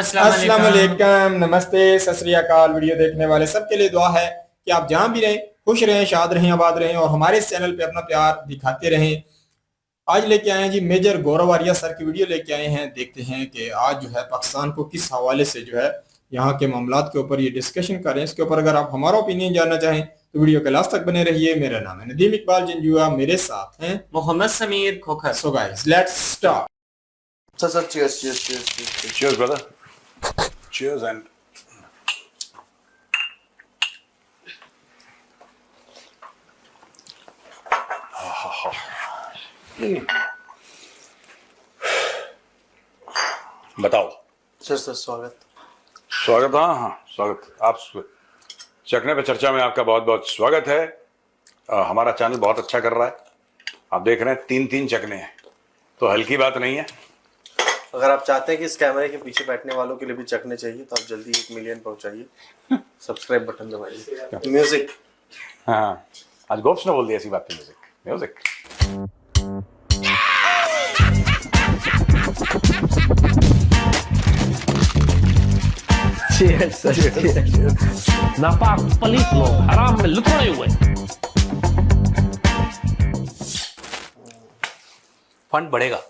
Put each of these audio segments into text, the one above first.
अस्सलाम वालेकुम, नमस्ते, सत श्री अकाल। वीडियो देखने वाले सबके लिए दुआ है कि आप जहां भी रहें खुश रहें, शाद रहें, आबाद रहें और हमारे इस चैनल पे अपना प्यार दिखाते रहें। आज लेके आए हैं जी मेजर गौरव आर्या सर की वीडियो लेके आए हैं। देखते हैं कि आज जो है पाकिस्तान को किस हवाले से जो है यहाँ के मामलात के ऊपर ये डिस्कशन करें। इसके ऊपर अगर आप हमारा ओपिनियन जानना चाहें तो वीडियो के लास्ट तक बने रहिए। मेरा नाम है नदीम इकबाल जंजुआ, मेरे साथ हैं Mohammad Sameer Khokhar. So guys let's start. Sir cheers, cheers, cheers, cheers, cheers. Cheers, brother. Cheers and बताओ। सर स्वागत। स्वागत। हाँ, स्वागत। आप चखने पे चर्चा में आपका बहुत बहुत स्वागत है। हमारा चैनल बहुत अच्छा कर रहा है। आप देख रहे हैं 3-3 चखने हैं, तो हल्की बात नहीं है। अगर आप चाहते हैं कि इस कैमरे के पीछे बैठने वालों के लिए भी चखने चाहिए तो आप जल्दी 1 मिलियन पहुंचाइए। सब्सक्राइब बटन दबाइए। म्यूजिक। हाँ, आज गोप्स ने बोल दिया ऐसी बात पे। म्यूजिक नापाक पलीस लोग हराम में लुथड़े हुए। फंड बढ़ेगा,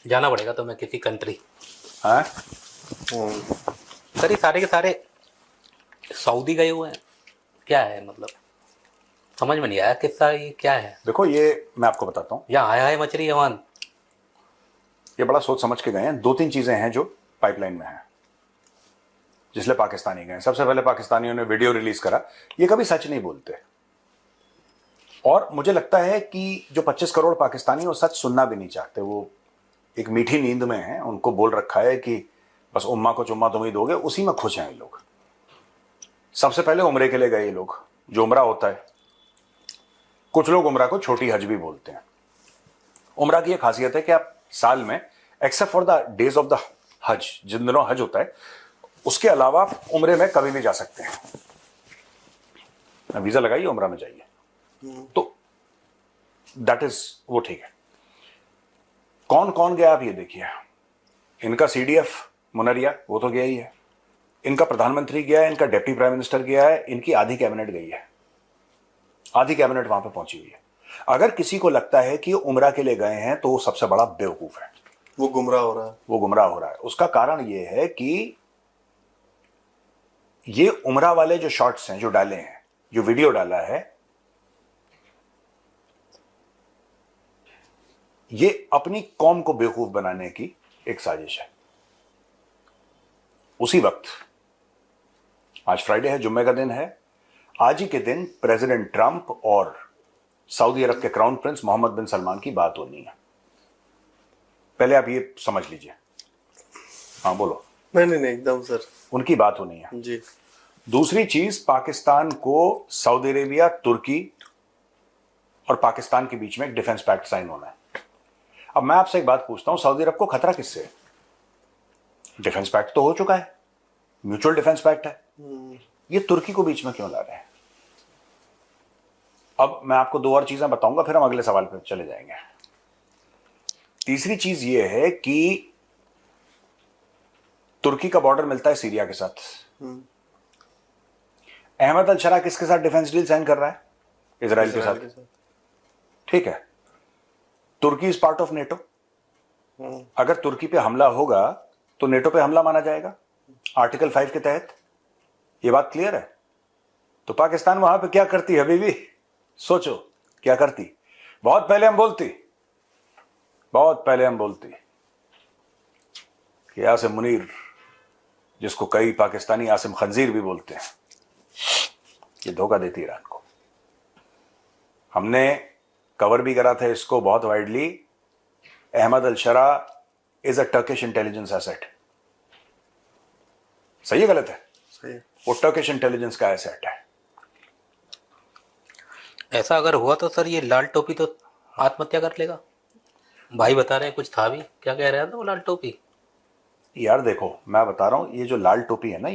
जाना पड़ेगा तो मैं किसी कंट्री। हाँ? सर ये सारे के सारे सऊदी गए हुए हैं, क्या है मतलब समझ में नहीं आया किस्सा ये क्या है। देखो, ये मैं आपको बताता हूँ। यहाँ आया है मछली जवान, ये बड़ा सोच समझ के गए हैं। 2-3 चीजें हैं जो पाइपलाइन में हैं, जिसलिए पाकिस्तानी गए। सबसे पहले पाकिस्तानियों ने वीडियो रिलीज करा। ये कभी सच नहीं बोलते, और मुझे लगता है कि जो 25 करोड़ पाकिस्तानी वो सच सुनना भी नहीं चाहते। वो एक मीठी नींद में हैं। उनको बोल रखा है कि बस उम्मा को चुम्मा तुम ही दोगे, उसी में खुश हैं ये लोग। सबसे पहले उम्रे के लिए गए ये लोग। जो उम्रा होता है, कुछ लोग उम्रा को छोटी हज भी बोलते हैं। उम्रा की यह खासियत है कि आप साल में except for the days of the हज, जिन दिनों हज होता है, उसके अलावा आप उम्रे में कभी भी जा सकते हैं। वीजा लगाइए, उम्रा में जाइए, तो दैट इज वो ठीक है। कौन कौन गया आप ये देखिए। इनका सीडीएफ मुनरिया वो तो गया ही है, इनका प्रधानमंत्री गया है, इनका डिप्टी प्राइम मिनिस्टर गया है, इनकी आधी कैबिनेट गई है। आधी कैबिनेट वहां पे पहुंची हुई है। अगर किसी को लगता है कि उम्रा के लिए गए हैं तो वो सबसे बड़ा बेवकूफ है। वो गुमराह हो रहा है। उसका कारण ये है कि ये उम्रा वाले जो शॉट्स हैं जो डाले हैं, जो वीडियो डाला है, ये अपनी कौम को बेवकूफ बनाने की एक साजिश है। उसी वक्त आज फ्राइडे है, जुम्मे का दिन है। आज ही के दिन प्रेसिडेंट ट्रंप और सऊदी अरब के क्राउन प्रिंस मोहम्मद बिन सलमान की बात होनी है। पहले आप ये समझ लीजिए। हाँ बोलो। नहीं एकदम सर, उनकी बात होनी है जी। दूसरी चीज, पाकिस्तान को सऊदी अरेबिया, तुर्की और पाकिस्तान के बीच में एक डिफेंस पैक्ट साइन होना है। अब मैं आपसे एक बात पूछता हूं, सऊदी अरब को खतरा किससे है? डिफेंस पैक्ट तो हो चुका है, म्यूचुअल डिफेंस पैक्ट है। ये तुर्की को बीच में क्यों ला रहे हैं? अब मैं आपको 2 और चीजें बताऊंगा, फिर हम अगले सवाल पर चले जाएंगे। तीसरी चीज ये है कि तुर्की का बॉर्डर मिलता है सीरिया के साथ। अहमद अल शरा किसके साथ डिफेंस डील साइन कर रहा है? इजराइल के साथ। ठीक है, तुर्की इज पार्ट ऑफ नेटो। अगर तुर्की पे हमला होगा तो नेटो पे हमला माना जाएगा आर्टिकल 5 के तहत। ये बात क्लियर है। तो पाकिस्तान वहां पे क्या करती है बीबी? सोचो क्या करती। बहुत पहले हम बोलती कि आसिम मुनीर, जिसको कई पाकिस्तानी आसिम खंजीर भी बोलते हैं, ये धोखा देती ईरान को। हमने कवर भी करा था इसको बहुत widely. Ahmed al Sharaa is a Turkish intelligence asset. सही है गलत है? सही है। वो टर्किश इंटेलिजेंस का एसेट है। ऐसा अगर हुआ तो सर ये लाल टोपी तो आत्महत्या कर लेगा। भाई बता रहे हैं कुछ था भी, क्या कह रहा था वो लाल टोपी? यार देखो, मैं बता रहा हूं, ये जो लाल टोपी है ना,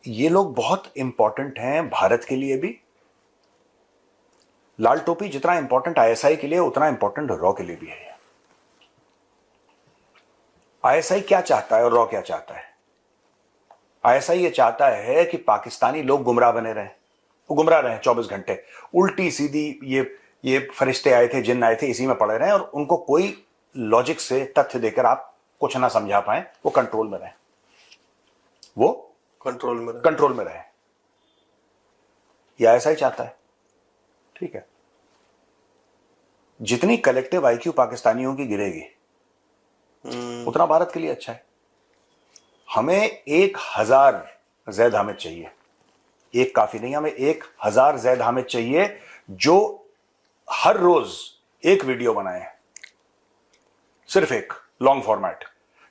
ये लोग बहुत इंपॉर्टेंट हैं भारत के लिए भी। लाल टोपी जितना इंपॉर्टेंट आईएसआई के लिए, उतना इंपॉर्टेंट रॉ के लिए भी है। आईएसआई क्या चाहता है और रॉ क्या चाहता है? आईएसआई ये चाहता है कि पाकिस्तानी लोग गुमराह बने रहें, वो गुमराह रहे 24 घंटे, उल्टी सीधी ये फरिश्ते आए थे, जिन्न आए थे, इसी में पड़े रहे और उनको कोई लॉजिक से तथ्य देकर आप कुछ ना समझा पाए, वो कंट्रोल में रहे, वो कंट्रोल में रहे। ये आईएसआई चाहता है। ठीक है, जितनी कलेक्टिव आईक्यू पाकिस्तानियों की गिरेगी उतना भारत के लिए अच्छा है। हमें 1000 जैद हामिद चाहिए, एक काफी नहीं, हमें 1000 जैद हामिद चाहिए जो हर रोज एक वीडियो बनाए, सिर्फ एक लॉन्ग फॉर्मेट,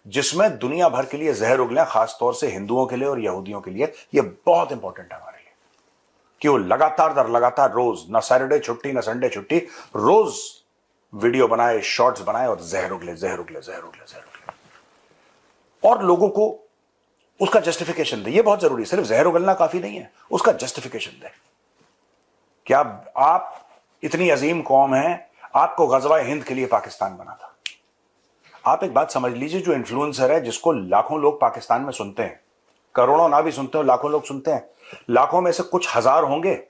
जिसमें दुनिया भर के लिए जहर उगले, खासतौर से हिंदुओं के लिए और यहूदियों के लिए। यह बहुत इंपॉर्टेंट है हमारे लिए कि वो लगातार दर लगातार रोज, ना सैटरडे छुट्टी ना संडे छुट्टी, रोज वीडियो बनाए, शॉर्ट्स बनाए और जहर उगले, जहर उगले, जहर उगले, जहर उगले, और लोगों को उसका जस्टिफिकेशन दे। ये बहुत जरूरी है, सिर्फ जहर उगलना काफी नहीं है, उसका जस्टिफिकेशन दे। क्या आप इतनी अजीम कौम है, आपको गजवा हिंद के लिए पाकिस्तान बना था। आप एक बात समझ लीजिए, जो इन्फ्लुएंसर है जिसको लाखों लोग पाकिस्तान में सुनते हैं, करोड़ों ना भी सुनते हो, लाखों लोग सुनते हैं, लाखों में से कुछ हजार होंगे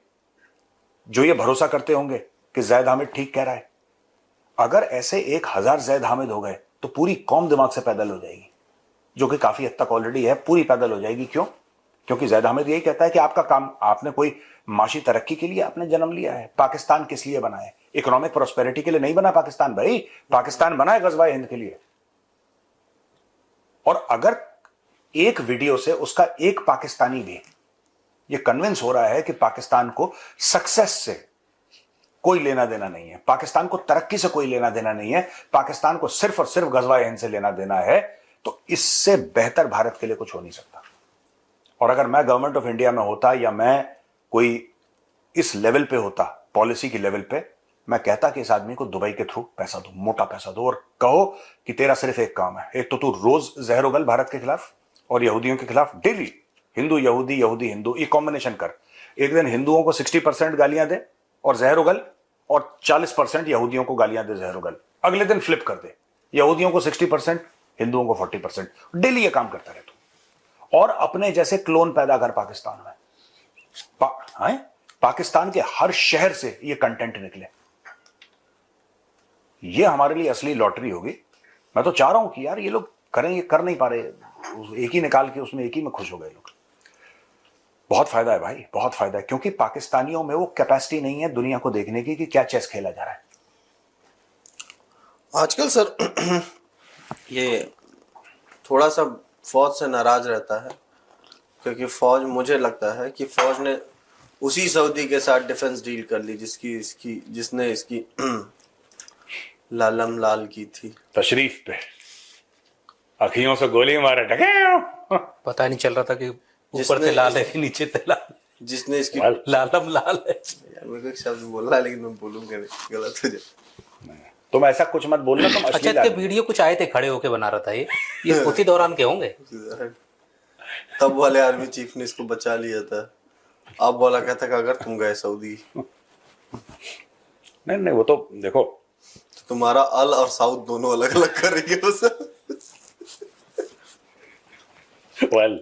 जो ये भरोसा करते होंगे कि जैद हामिद ठीक कह रहा है। अगर ऐसे 1000 जैद हामिद हो गए तो पूरी कौम दिमाग से पैदल हो जाएगी, जो कि काफी हद तक ऑलरेडी है, पूरी पैदल हो जाएगी। क्यों? क्योंकि जैद हामिद यही कहता है कि आपका काम, आपने कोई माशी तरक्की के लिए आपने जन्म लिया है। पाकिस्तान किस लिए बना है? इकोनॉमिक प्रोस्पेरिटी के लिए नहीं बना पाकिस्तान भाई, पाकिस्तान बना है गजवा हिंद के लिए। और अगर एक वीडियो से उसका एक पाकिस्तानी भी ये कन्विंस हो रहा है कि पाकिस्तान को सक्सेस से कोई लेना देना नहीं है, पाकिस्तान को तरक्की से कोई लेना देना नहीं है, पाकिस्तान को सिर्फ और सिर्फ गजवा हिंद से लेना देना है, तो इससे बेहतर भारत के लिए कुछ हो नहीं सकता। और अगर मैं गवर्नमेंट ऑफ इंडिया में होता या मैं कोई इस लेवल पे होता, पॉलिसी की लेवल पे, मैं कहता कि इस आदमी को दुबई के थ्रू पैसा दो, मोटा पैसा दो, और कहो कि तेरा सिर्फ एक काम है, एक तो तू रोज जहर उगल भारत के खिलाफ और यहूदियों के खिलाफ, डेली हिंदू यहूदी, यहूदी हिंदू, ये कॉम्बिनेशन कर। एक दिन हिंदुओं को 60% गालियां दे और जहर उगल, और 40% यहूदियों को गालियां दे, जहर उगल। अगले दिन फ्लिप कर दे, यहूदियों को 60%, हिंदुओं को 40%। डेली ये काम करता रहे तू, और अपने जैसे क्लोन पैदा कर पाकिस्तान में। पाकिस्तान के हर शहर से ये कंटेंट निकले। ये हमारे लिए असली लॉटरी होगी। मैं तो चाह रहा हूं कि यार ये लोग करें, ये कर नहीं पा रहे, एक ही निकाल के उसमें एक ही में खुश हो गए लोग। बहुत फायदा है भाई, बहुत फायदा है, क्योंकि पाकिस्तानियों में वो कैपेसिटी नहीं है दुनिया को देखने की कि क्या चेस खेला जा रहा है आजकल। सर ये थोड़ा सा फौज से नाराज रहता है, क्योंकि फौज, मुझे लगता है कि फौज ने उसी सऊदी के साथ डिफेंस डील कर ली जिसने इसकी लालम लाल की थी। तशरीफ पे अखियों से गोली मारे, पता नहीं चल रहा था कि ऊपर से लाल है कि नीचे से लाल, जिसने इसकी लालम लाल है। यार मेरे को एक शब्द बोल रहा है, लेकिन मैं बोलूंगा नहीं, गलत हो जाए। तुम ऐसा कुछ मत बोलना, तुम अच्छा, इसके वीडियो कुछ आए थे, खड़े होके बना रहा था ये उसी दौरान के होंगे। तब वाले आर्मी चीफ ने इसको बचा लिया था। अब बोला कहता कि अगर तुम गए सऊदी, नहीं वो तो देखो, तो तुम्हारा अल और साउथ दोनों अलग अलग करेंगे उसे। वेल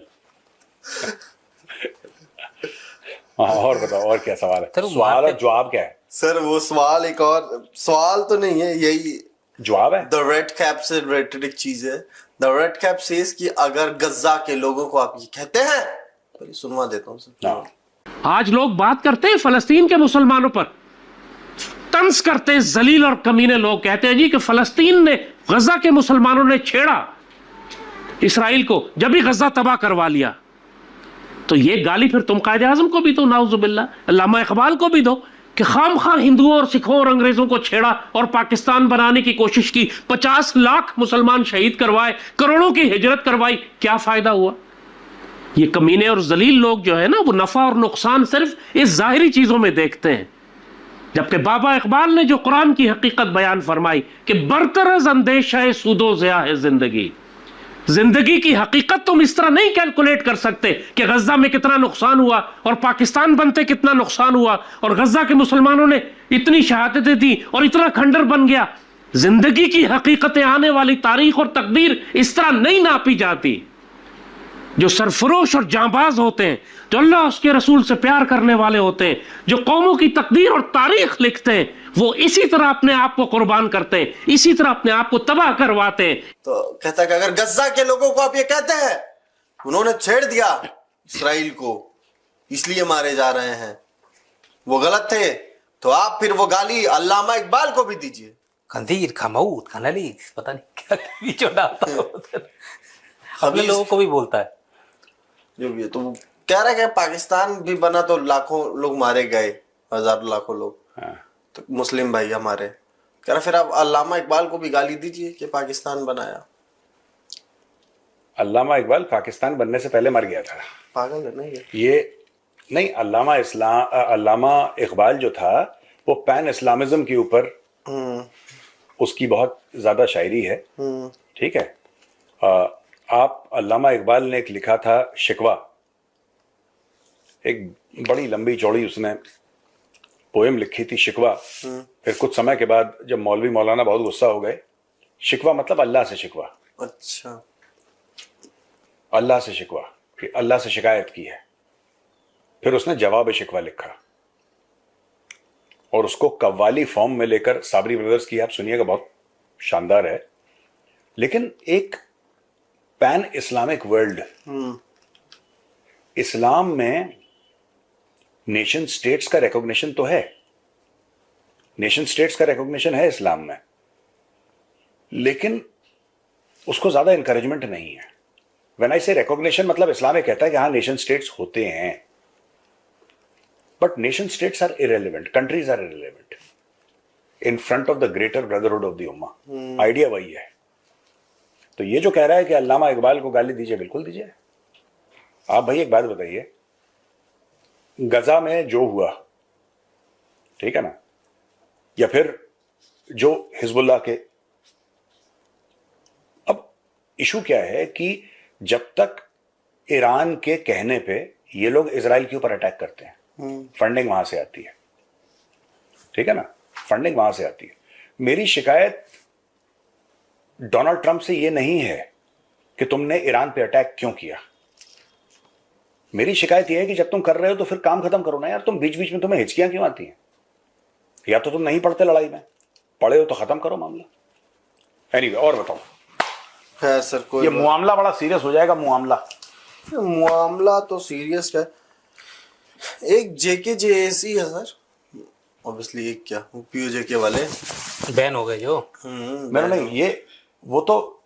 और बताओ, और क्या सवाल है? सवाल और जवाब क्या है? सर वो सवाल, एक और सवाल तो नहीं है, यही जवाब है। द रेड कैप से रिलेटेड एक चीज है। द रेड कैप सेज कि अगर गज्जा के लोगों को आप ये कहते हैं, तो सुनवा देता हूँ सर। आज लोग बात करते हैं फलस्तीन के मुसलमानों पर, तंज करते हैं जलील और कमीने लोग, कहते हैं जी कि फलस्तीन ने, गजा के मुसलमानों ने छेड़ा इसराइल को, जब भी गजा तबाह करवा लिया। तो ये गाली फिर तुम कायदे आजम को भी दो, नाउजुबिल्ला, अल्लामा इकबाल को भी दो, कि खामखा हिंदुओं और सिखों और अंग्रेजों को छेड़ा और पाकिस्तान बनाने की कोशिश की, 50 लाख मुसलमान शहीद करवाए, करोड़ों की हिजरत करवाई, क्या फायदा हुआ? ये कमीने और जलील लोग जो है ना, वो नफा और नुकसान सिर्फ इस जाहिरी चीजों में देखते हैं, जबकि बाबा इकबाल ने जो कुरान की हकीकत बयान फरमाई कि बरतरज अंदेशा है सूदो ज़िया है जिंदगी, जिंदगी की हकीकत तुम इस तरह नहीं कैलकुलेट कर सकते कि गजा में कितना नुकसान हुआ और पाकिस्तान बनते कितना नुकसान हुआ, और गजा के मुसलमानों ने इतनी शहादतें दी और इतना खंडर बन गया, जिंदगी की हकीकतें, आने वाली तारीख और तकदीर इस तरह नहीं नापी जाती। जो सरफरोश और जांबाज होते हैं, जो अल्लाह उसके रसूल से प्यार करने वाले होते हैं, जो कौमों की तकदीर और तारीख लिखते हैं, वो इसी तरह अपने आप को कुर्बान करते हैं, इसी तरह अपने आप को तबाह करवाते हैं। तो कहता है कि अगर गज्जा के लोगों को आप ये कहते हैं उन्होंने छेड़ दिया इसराइल को इसलिए मारे जा रहे हैं, वो गलत थे, तो आप फिर वो गाली अल्लामा इकबाल को भी दीजिए। खंजीर, खमऊद, खनली, पता नहीं क्या बीचों डालता है अपने खबीज लोगों को भी बोलता है। जो भी है, तो वो कह रहा है कि पाकिस्तान भी बना तो लाखों लोग मारे गए, हजारों लाखों लोग, तो मुस्लिम भाई हमारे, कह रहा फिर आप अल्लामा इकबाल को भी गाली दीजिए कि पाकिस्तान बनाया। अल्लामा इकबाल पाकिस्तान बनने से पहले मर गया था। पागल है नहीं ये नहीं, अल्लामा इकबाल जो था वो पैन इस्लामिज्म के ऊपर उसकी बहुत ज्यादा शायरी है, ठीक है। आप अल्लामा इकबाल ने एक लिखा था शिकवा, एक बड़ी लंबी चौड़ी उसने पोएम लिखी थी शिकवा। फिर कुछ समय के बाद जब मौलवी मौलाना बहुत गुस्सा हो गए, शिकवा मतलब अल्लाह से शिकवा, अच्छा, अल्लाह से शिकवा, कि अल्लाह से शिकायत की है। फिर उसने जवाब शिकवा लिखा और उसको कव्वाली फॉर्म में लेकर साबरी ब्रदर्स की आप सुनिएगा, बहुत शानदार है। लेकिन एक पैन इस्लामिक वर्ल्ड, इस्लाम में नेशन स्टेट्स का रिकॉग्निशन तो है, नेशन स्टेट्स का रिकॉग्निशन है इस्लाम में, लेकिन उसको ज्यादा इंकरेजमेंट नहीं है। व्हेन आई से रिकॉग्निशन मतलब इस्लाम में कहता है कि हाँ नेशन स्टेट्स होते हैं, but nation states are irrelevant, countries are irrelevant in front of the greater brotherhood of the उम्मा। आइडिया वही है। तो ये जो कह रहा है कि अल्लामा इकबाल को गाली दीजिए, बिल्कुल दीजिए। आप भाई एक बात बताइए, गजा में जो हुआ, ठीक है ना, या फिर जो हिजबुल्लाह के, अब इशू क्या है कि जब तक ईरान के कहने पे ये लोग इजराइल के ऊपर अटैक करते हैं, फंडिंग वहां से आती है, ठीक है ना, फंडिंग वहां से आती है। मेरी शिकायत डोनाल्ड ट्रंप से ये नहीं है कि तुमने ईरान पे अटैक क्यों किया। मेरी शिकायत यह है कि जब तुम कर रहे हो तो फिर काम खत्म करो ना यार। तुम बीच बीच में तुम्हें हिचकियां क्यों आती हैं? या तो तुम नहीं पढ़ते लड़ाई में, पढ़े हो तो खत्म करो मामला। एनीवे, और बताओ। खैर सर, कोई ये मामला बड़ा सीरियस हो जाएगा। मामला तो सीरियस है। एक JKJAC है सर, ऑब्वियसली। एक क्या, POJK वाले बैन हो गए जो। मेरा नहीं, ये वो तो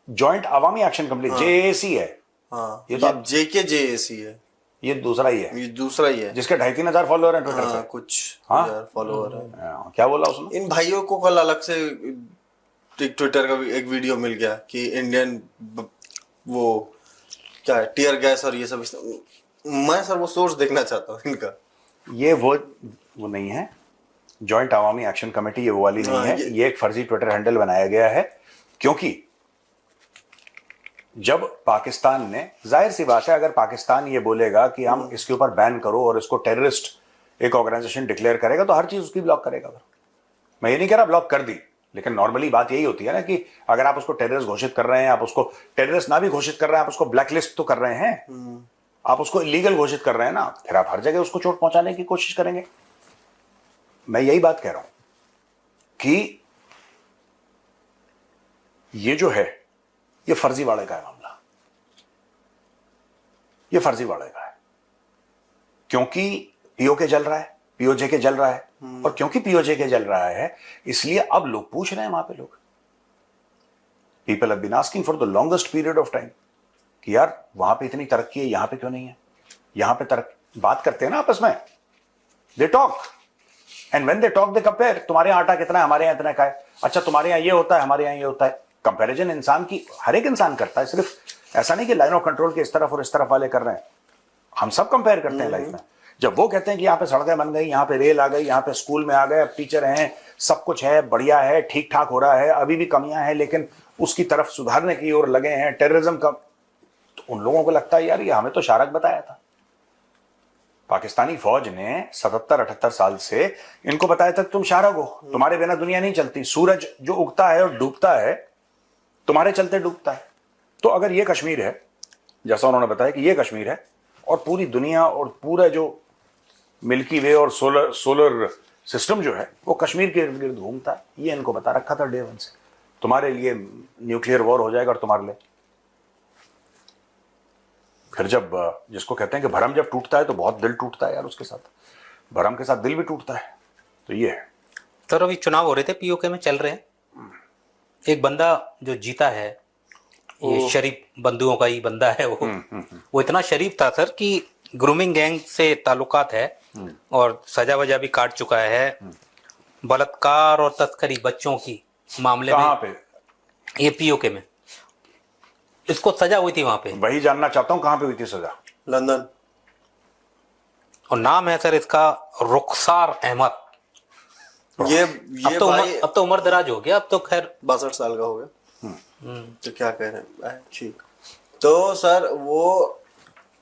जॉइंट अवामी एक्शन कमेटी JAC है। हाँ, ये तो JKJAC है। ये दूसरा ही है, ये दूसरा ही है, जिसके 2,500-3,000 फॉलोअर हैं ट्विटर पे। कुछ हाँ? फॉलोअर है। क्या बोला उसने? इन भाइयों को कल अलग से ट्विटर का एक वीडियो मिल गया कि इंडियन वो क्या है, टीयर गैस और ये सब। मैं सर वो सोर्स देखना चाहता हूँ इनका। ये वो नहीं है जॉइंट अवामी एक्शन कमेटी, ये वो वाली नहीं है। ये एक फर्जी ट्विटर हैंडल बनाया गया है, क्योंकि जब पाकिस्तान ने, जाहिर सी बात है, अगर पाकिस्तान ये बोलेगा कि हम इसके ऊपर बैन करो और इसको टेररिस्ट एक ऑर्गेनाइजेशन डिक्लेयर करेगा, तो हर चीज उसकी ब्लॉक करेगा। मैं ये नहीं कह रहा ब्लॉक कर दी, लेकिन नॉर्मली बात यही होती है ना कि अगर आप उसको टेररिस्ट घोषित कर रहे हैं, आप उसको टेररिस्ट ना भी घोषित कर रहे हैं, आप उसको ब्लैकलिस्ट तो कर रहे हैं, आप उसको इलीगल घोषित कर रहे हैं ना, फिर आप हर जगह उसको चोट पहुंचाने की कोशिश करेंगे। मैं यही बात कह रहा हूं कि ये जो है, ये फर्जीवाड़े का है मामला, ये फर्जीवाड़े का है। क्योंकि POK जल रहा है, POJK जल रहा है, और क्योंकि POJK जल रहा है इसलिए अब लोग पूछ रहे हैं, वहां पे लोग, people have been asking for the longest period of time कि यार वहां पे इतनी तरक्की है, यहां पे क्यों नहीं है? यहां पे बात करते हैं ना आपस में, they talk, and when they talk they compare. तुम्हारे यहां आटा कितना है, हमारे यहां इतना का है। अच्छा, तुम्हारे यहां ये होता है, हमारे यहां ये होता है। कंपैरिजन इंसान की, हर एक इंसान करता है, सिर्फ ऐसा नहीं कि लाइन ऑफ कंट्रोल के इस तरफ और इस तरफ वाले कर रहे हैं। हम सब कंपेयर करते हैं लाइफ में। जब वो कहते हैं कि यहाँ पे सड़कें बन गई, यहाँ पे रेल आ गई, यहाँ पे स्कूल में आ गए, अब टीचर हैं, सब कुछ है, बढ़िया है, ठीक ठाक हो रहा है, अभी भी कमियां हैं लेकिन उसकी तरफ सुधारने की ओर लगे हैं, टेररिज्म का, तो उन लोगों को लगता है यार ये हमें तो शारक बताया था। पाकिस्तानी फौज ने 77-78 साल से इनको बताया था तुम शारग हो, तुम्हारे बिना दुनिया नहीं चलती, सूरज जो उगता है और डूबता है तुम्हारे चलते डूबता है। तो अगर ये कश्मीर है, जैसा उन्होंने बताया कि ये कश्मीर है और पूरी दुनिया और पूरा जो मिल्की वे और सोलर सिस्टम जो है वो कश्मीर के इर्द गिर्द घूमता है, ये इनको बता रखा था डे वन से। तुम्हारे लिए न्यूक्लियर वॉर हो जाएगा और तुम्हारे लिए फिर जब जिसको कहते हैं कि भरम जब टूटता है तो बहुत दिल टूटता है यार, उसके साथ भरम के साथ दिल भी टूटता है। तो ये है सर, अभी चुनाव हो रहे थे, पीओके में चल रहे हैं, एक बंदा जो जीता है ये शरीफ बंधुओं का ही बंदा है वो इतना शरीफ था सर कि ग्रूमिंग गैंग से ताल्लुकात है और सजा वजा भी काट चुका है, बलात्कार और तस्करी बच्चों की मामले कहाँ में पे? ये पीओके में इसको सजा हुई थी वहां पे। वही जानना चाहता हूं कहां पे हुई थी सजा। लंदन। और नाम है सर इसका रुखसार अहमद। ये अब तो उम्र दराज हो गया, अब तो खैर 62 साल का हो गया। तो क्या कह रहे हैं, ठीक। तो सर वो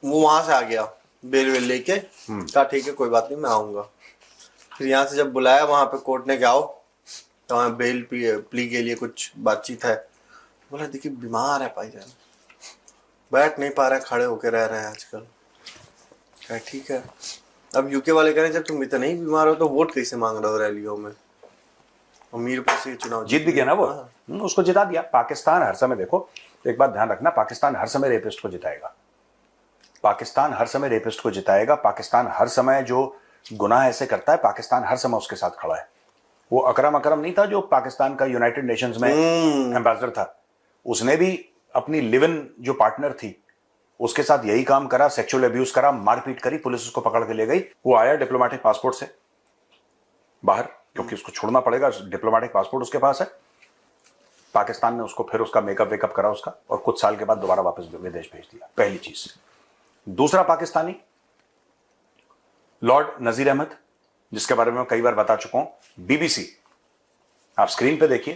वहां से आ गया बेल वेल लेके, कहा ठीक है कोई बात नहीं मैं आऊंगा। फिर यहाँ से जब बुलाया वहां पे कोर्ट ने, क्या आओ तो वहाँ बेल प्ली के लिए कुछ बातचीत है। बोला देखिए बीमार है भाईजान, बैठ नहीं पा रहे, खड़े होके रह रहे हैं आजकल। क्या ठीक है। अब यूके वाले कह रहे हैं जब तुम इतना ही बीमार हो तो वोट कैसे मांग रहे हो रैलियों में। मीरपुर से चुनाव जीत भी गया ना वो। उसको जिता दिया। पाकिस्तान हर समय, देखो एक बात ध्यान रखना, पाकिस्तान हर समय रेपिस्ट को जिताएगा, पाकिस्तान हर समय रेपिस्ट को जिताएगा, पाकिस्तान हर समय जो गुनाह ऐसे करता है पाकिस्तान हर समय उसके साथ खड़ा है। वो अकरम नहीं था जो पाकिस्तान का यूनाइटेड नेशंस में एम्बेसडर था, उसने भी अपनी लिव इन जो पार्टनर थी उसके साथ यही काम करा, सेक्सुअल अब्यूज करा, मारपीट करी, पुलिस उसको पकड़ के ले गई। वो आया डिप्लोमेटिक पासपोर्ट से बाहर, क्योंकि उसको छोड़ना पड़ेगा, डिप्लोमेटिक पासपोर्ट उसके पास है। पाकिस्तान ने उसको फिर उसका मेकअप वेकअप करा उसका, और कुछ साल के बाद दोबारा वापस विदेश भेज दिया। पहली चीज। दूसरा पाकिस्तानी लॉर्ड नजीर अहमद, जिसके बारे में मैं कई बार बता चुका हूं, बीबीसी, आप स्क्रीन पे देखिए,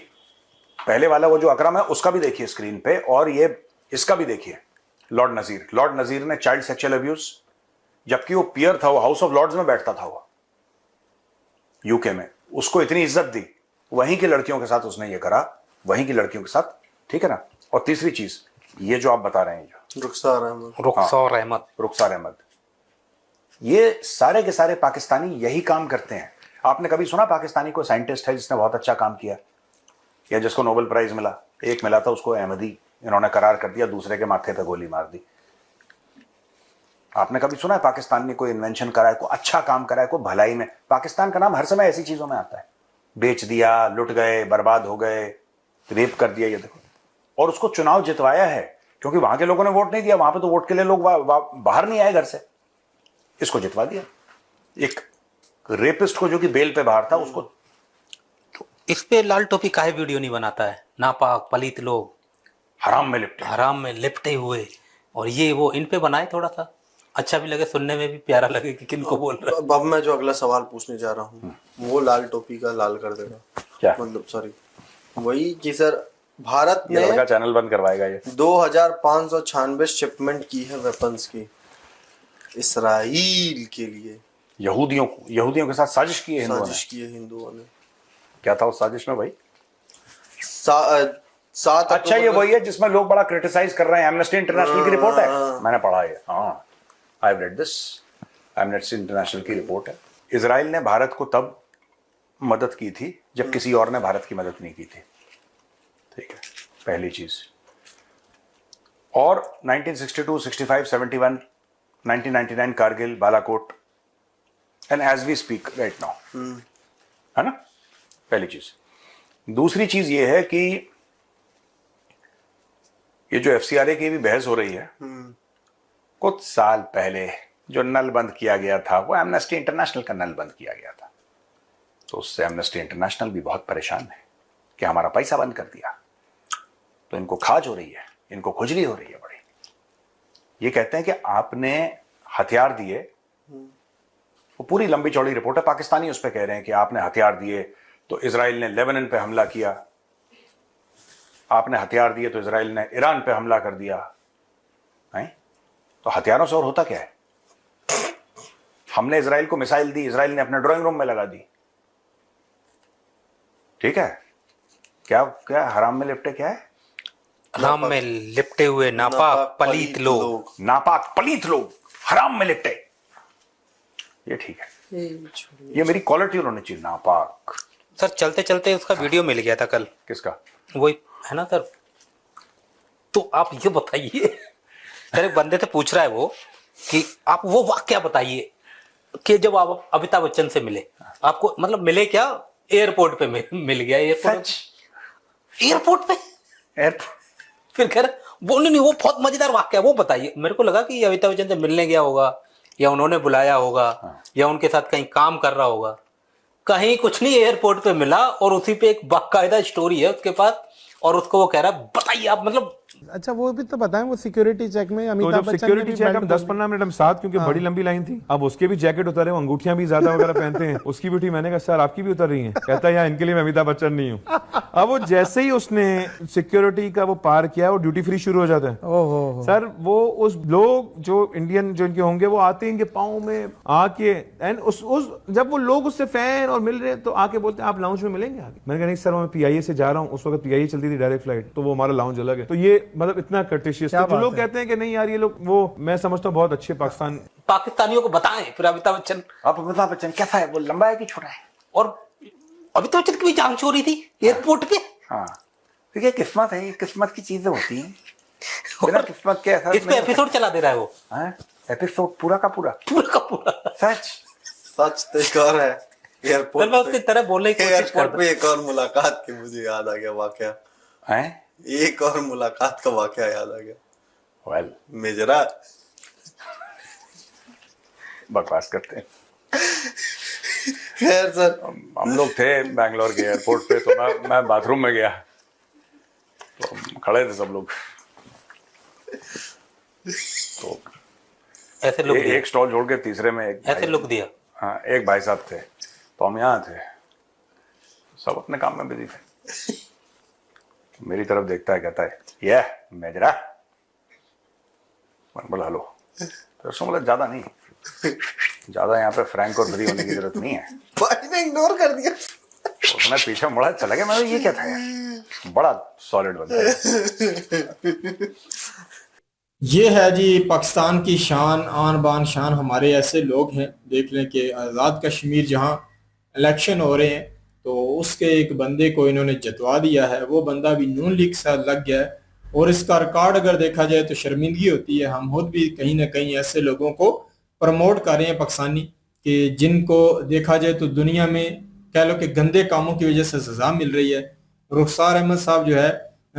पहले वाला वो जो अकरम है उसका भी देखिए स्क्रीन पे, और ये इसका भी देखिए, लॉर्ड नजीर ने चाइल्ड सेक्सुअल अब्यूज, जबकि वो पियर था, वो हाउस ऑफ लॉर्ड्स में बैठता था वो यूके में, उसको इतनी इज्जत दी, वहीं की लड़कियों के साथ उसने ये करा, वहीं की लड़कियों के साथ, ठीक है ना। और तीसरी चीज ये जो आप बता रहे हैं, जो रुखसार अहमद, ये सारे के सारे पाकिस्तानी यही काम करते हैं। आपने कभी सुना पाकिस्तानी कोई साइंटिस्ट है जिसने बहुत अच्छा काम किया या जिसको नोबेल प्राइज मिला? एक मिला था, उसको अहमदी इन्होंने करार कर दिया, दूसरे के माथे पे गोली मार दी। आपने कभी सुना है पाकिस्तान ने कोई इन्वेंशन करा है, कोई अच्छा काम करा है, कोई भलाई में? पाकिस्तान का नाम हर समय ऐसी चीजों में आता है, बेच दिया, लुट गए, बर्बाद हो गए, रेप कर दिया, ये देखो। और उसको चुनाव जितवाया है क्योंकि वहां के लोगों ने वोट नहीं दिया, वहां पे तो वोट के लिए लोग बाहर नहीं आए घर से, इसको जितवा दिया। एक रेपिस्ट को जो कि बेल पे बाहर था उसको। तो इस पे लाल टोपी काहे वीडियो नहीं बनाता है? नापाक पलित लोग हराम में लिपटे हुए, और ये वो इन पे बनाए, थोड़ा सा अच्छा भी लगे, सुनने में भी प्यारा लगे कि किनको बोल रहा है। अब मैं जो अगला सवाल पूछने जा रहा हूँ वो लाल टोपी का लाल कर देगा क्या? मतलब सॉरी वही कि सर भारत ने चैनल बंद करवाएगा ये। 2596 शिपमेंट की है वेपन्स की इसराइल के लिए। यहूदियों के साथ साजिश की है हिंदुओं ने। क्या था उस साजिश में भाई? 7 अच्छा, ये वही है जिसमें लोग बड़ा क्रिटिसाइज कर रहे हैं, एमनेस्टी इंटरनेशनल की रिपोर्ट है, मैंने पढ़ा है, हाँ I have read this, amnesty international की रिपोर्ट है। इजराइल ने भारत को तब मदद की थी जब किसी और ने भारत की मदद नहीं की थी, ठीक है, पहली चीज। और 1962, 65, 71, 1999 Kargil, Balakot, and as we speak right now, है ना, पहली चीज। दूसरी चीज ये है कि ये जो एफसीआरए की भी बहस हो रही है, कुछ साल पहले जो नल बंद किया गया था वो एमनेस्टी इंटरनेशनल का नल बंद किया गया था, तो उससे एमनेस्टी इंटरनेशनल भी बहुत परेशान है कि हमारा पैसा बंद कर दिया। तो इनको खाज हो रही है, इनको खुजली हो रही है बड़ी। ये कहते हैं कि आपने हथियार दिए, वो पूरी लंबी चौड़ी रिपोर्ट है, पाकिस्तानी उस पर कह रहे हैं कि आपने हथियार दिए तो इजराइल ने लेबनान पे हमला किया, आपने हथियार दिए तो इजराइल ने ईरान पे हमला कर दिया है। तो हथियारों से और होता क्या है? हमने इजराइल को मिसाइल दी, इजराइल ने अपने ड्राइंग रूम में लगा दी। ठीक है, क्या क्या हराम में लिपटे, क्या है? हराम में लिपटे हुए नापाक पलीत लोग। नापाक पलीत लोग हराम में लिपटे, ये ठीक है, ये मेरी क्वालिटी होनी चाहिए, नापाक। सर चलते चलते उसका वीडियो मिल गया था कल। किसका? वही है ना सर। तो आप ये बताइए, सर एक बंदे से पूछ रहा है वो कि आप वो वाक्य बताइए कि जब आप अमिताभ बच्चन से मिले, आपको मतलब मिले क्या, एयरपोर्ट पे मिल गया, एयरपोर्ट पे एयरपोर्ट। फिर खैर वो नहीं, वो बहुत मजेदार वाक्य है, वो बताइए। मेरे को लगा कि अमिताभ बच्चन से मिलने गया होगा या उन्होंने बुलाया होगा या उनके साथ कहीं काम कर रहा होगा। कहीं कुछ नहीं, एयरपोर्ट पे मिला और उसी पे एक बाकायदा स्टोरी है उसके पास, और उसको वो कह रहा है बताइए आप, मतलब अच्छा वो भी तो बताएं, वो सिक्योरिटी चेक में तो अमिताभ जब बच्चन सिक्योरिटी ने भी चेक हम बेल्ट 10-15 मिनट हम साथ, क्योंकि बड़ी लंबी लाइन थी, अब उसके भी जैकेट उतरे, वो अंगूठियां भी ज्यादा वगैरह पहनते हैं, उसकी भी उठी। मैंने कहा सर आपकी भी उतर रही हैं? कहता है यार इनके लिए मैं अमिताभ बच्चन नहीं हूँ। अब वो जैसे ही उसने सिक्योरिटी का वो पार किया, वो ड्यूटी फ्री शुरू हो जाता है। ओहो सर वो उस लोग जो इंडियन जो इनके होंगे, वो आते हैं इनके पाँव में आके, एंड उस जब वो लोग उससे फैन और मिल रहे हैं तो आके बोलते हैं आप लाउंज में मिलेंगे आगे। मैंने कहा नहीं सर मैं PIA से जा रहा हूँ, उस वक्त PIA चलती थी डायरेक्ट फ्लाइट, तो वो हमारा लाउंज अलग है। तो ये मतलब इतना कर्टेशियस, तो जो लोग कहते हैं कि नहीं यार ये लोग, वो मैं समझता हूँ बहुत अच्छे पाकिस्तानियों को बताएं फिर अमिताभ बच्चन। अब अमिताभ बच्चन कैसा है, वो लंबा है कि छोटा है? और अमिताभ बच्चन की भी जान चोरी थी एयरपोर्ट पे। हाँ, तो ये किस्मत है, ये किस्मत की चीजें होती हैं, बिना किस्मत के ऐसा इस पे एपिसोड चला दे रहा है वो। हाँ, एपिसोड पूरा का पूरा सच सच तो एक और है, सर मैं उसकी तरह बोलने की कोशिश कर एयरपोर्ट पे एक और मुलाकात की मुझे याद आ गया वाकया, है। एक और मुलाकात का वाकया याद आ गया। वेल, मेजरा बकवास करते हैं। खैर सर, हम लोग थे बैंगलोर के एयरपोर्ट पे, तो मैं बाथरूम में गया, तो खड़े थे सब लोग, तो ऐसे लोग एक स्टॉल छोड़ के तीसरे में एक ऐसे लोग दिया। हाँ, एक भाई साहब थे, तो हम यहाँ थे, सब अपने काम में बिजी थे। मेरी तरफ देखता है, कहता है ये मेजरा, मैं बोला हेलो, तो उसको बोला ज्यादा नहीं, ज्यादा यहाँ पे फ्रैंक और फ्री होने की जरूरत नहीं है। भाई ने इग्नोर कर दिया, उसने पीछे मुड़ा, चला गया। मैं ये क्या था यार, बड़ा सॉलिड बंदा है। ये है जी पाकिस्तान की शान, आन बान शान। हमारे ऐसे लोग हैं, देख लें कि आज़ाद कश्मीर जहां इलेक्शन हो रहे हैं तो उसके एक बंदे को इन्होंने जितवा दिया है, वो बंदा भी नून लीग के साथ लग गया है, और इसका रिकॉर्ड अगर देखा जाए तो शर्मिंदगी होती है। हम खुद भी कहीं ना कहीं ऐसे लोगों को प्रमोट कर रहे हैं पाकिस्तानी, कि जिनको देखा जाए तो दुनिया में कह लो कि गंदे कामों की वजह से सजा मिल रही है। रुखसार अहमद साहब जो है,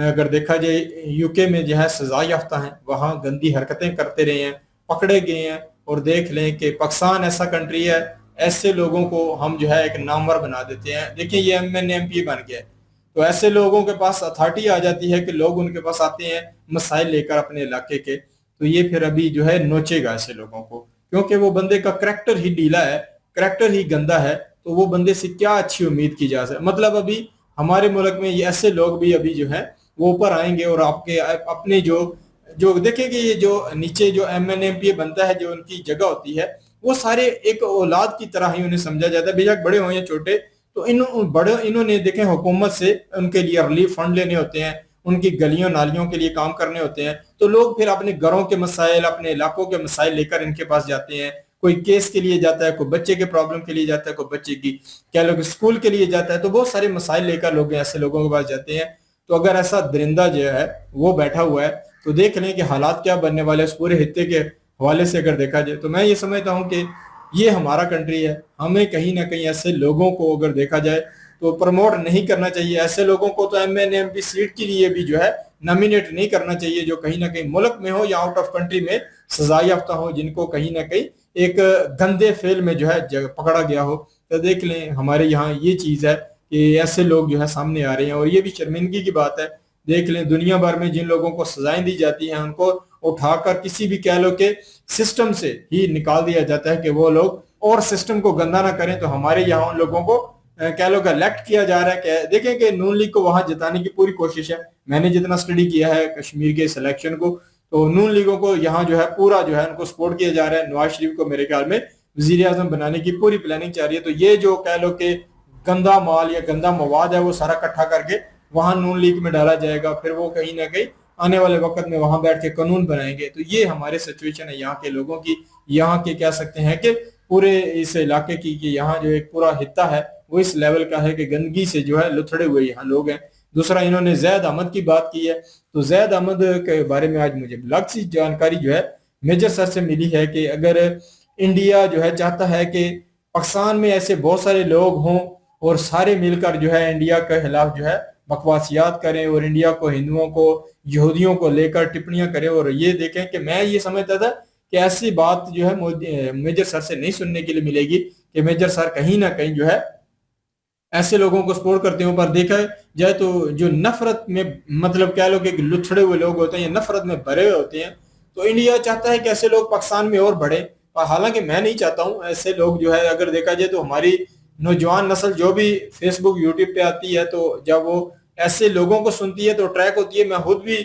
अगर देखा जाए UK में जो है सजा याफ्ता हैं, वहाँ गंदी हरकतें करते रहे हैं, पकड़े गए हैं। और देख लें कि पाकिस्तान ऐसा कंट्री है, ऐसे लोगों को हम जो है एक नामवर बना देते हैं। देखिए ये MNMP बन गया है, तो ऐसे लोगों के पास अथॉरिटी आ जाती है कि लोग उनके पास आते हैं मसाइल लेकर अपने इलाके के, तो ये फिर अभी जो है नोचेगा ऐसे लोगों को, क्योंकि वो बंदे का करैक्टर ही ढीला है, करैक्टर ही गंदा है, तो वो बंदे से क्या अच्छी उम्मीद की जा सकती। मतलब अभी हमारे मुल्क में ये ऐसे लोग भी अभी जो है वो ऊपर आएंगे और आपके अपने जो देखेंगे, ये जो नीचे जो MNMP बनता है, जो उनकी जगह होती है, वो सारे एक औलाद की तरह ही उन्हें समझा जाता है, बेशक बड़े हो या छोटे। तो इन्होंने देखें हुकूमत से उनके लिए रिलीफ फंड लेने होते हैं, उनकी गलियों नालियों के लिए काम करने होते हैं, तो लोग फिर अपने घरों के मसाइल, अपने इलाकों के मसाइल लेकर इनके पास जाते हैं। कोई केस के लिए जाता है, कोई बच्चे के प्रॉब्लम के लिए जाता है, कोई बच्चे की क्या लोग स्कूल के लिए जाता है, तो बहुत सारे मसाइल लेकर लोग ऐसे लोगों के पास जाते हैं। तो अगर ऐसा दरिंदा जो है वो बैठा हुआ है तो देख लें कि हालात क्या बनने वाले हैं। उस पूरे हिस्से के हवाले से अगर देखा जाए तो मैं ये समझता हूँ कि ये हमारा कंट्री है, हमें कहीं ना कहीं ऐसे लोगों को अगर देखा जाए तो प्रमोट नहीं करना चाहिए। ऐसे लोगों को तो MNMP सीट के लिए भी जो है नॉमिनेट नहीं करना चाहिए, जो कहीं ना कहीं मुल्क में हो या आउट ऑफ कंट्री में सजा याफ्ता हो, जिनको कहीं ना कहीं एक गंदे फेल में जो है पकड़ा गया हो। तो देख लें हमारे यहाँ ये चीज है कि ऐसे लोग जो है सामने आ रहे हैं, और ये भी शर्मिंदगी की बात है। देख लें दुनिया भर में जिन लोगों को सजाएं दी जाती हैं, उनको उठाकर किसी भी कह लो के सिस्टम से ही निकाल दिया जाता है कि वो लोग और सिस्टम को गंदा ना करें। तो हमारे यहाँ उन लोगों को कह लो इलेक्ट किया जा रहा है। कि देखें कि नून लीग को वहां जिताने की पूरी कोशिश है। मैंने जितना स्टडी किया है कश्मीर के सिलेक्शन को, तो नून लीगों को यहाँ जो है पूरा जो है उनको सपोर्ट किया जा रहा है। नवाज शरीफ को मेरे ख्याल में वजीर आजम बनाने की पूरी प्लानिंग चाह रही है। तो ये जो कह लो कि गंदा माल या गंदा मवाद है वो सारा इकट्ठा करके वहां नून लीग में डाला जाएगा, फिर वो कहीं ना कहीं आने वाले वक्त में वहां बैठ के कानून बनाएंगे। तो ये हमारे सिचुएशन है यहाँ के लोगों की, यहाँ के कह सकते हैं कि पूरे इस इलाके की, कि यहाँ जो एक पूरा हिस्सा है वो इस लेवल का है कि गंदगी से जो है लुथड़े हुए यहाँ लोग हैं। दूसरा, इन्होंने जैद अहमद की बात की है, तो जैद अहमद के बारे में आज मुझे अलग सी जानकारी जो है मेजर सर से मिली है कि अगर इंडिया जो है चाहता है कि पाकिस्तान में ऐसे बहुत सारे लोग हों और सारे मिलकर जो है इंडिया के खिलाफ जो है बकवासियात करें और इंडिया को, हिंदुओं को, यहूदियों को लेकर टिप्पणियां करें, और ये देखें कि मैं ये समझता था कि ऐसी बात जो है मेजर सर से नहीं सुनने के लिए मिलेगी कि मेजर सर कहीं ना कहीं जो है ऐसे लोगों को सपोर्ट करते हो। पर देखा जाए तो जो नफरत में, मतलब कह लो कि लुथड़े हुए लोग होते हैं, नफरत में भरे हुए होते हैं, तो इंडिया चाहता है कि ऐसे लोग पाकिस्तान में और बढ़े। पर हालांकि मैं नहीं चाहता हूं ऐसे लोग जो है, अगर देखा जाए तो हमारी नौजवान नस्ल जो भी फेसबुक यूट्यूब पे आती है, तो जब वो ऐसे लोगों को सुनती है तो ट्रैक होती है। मैं खुद भी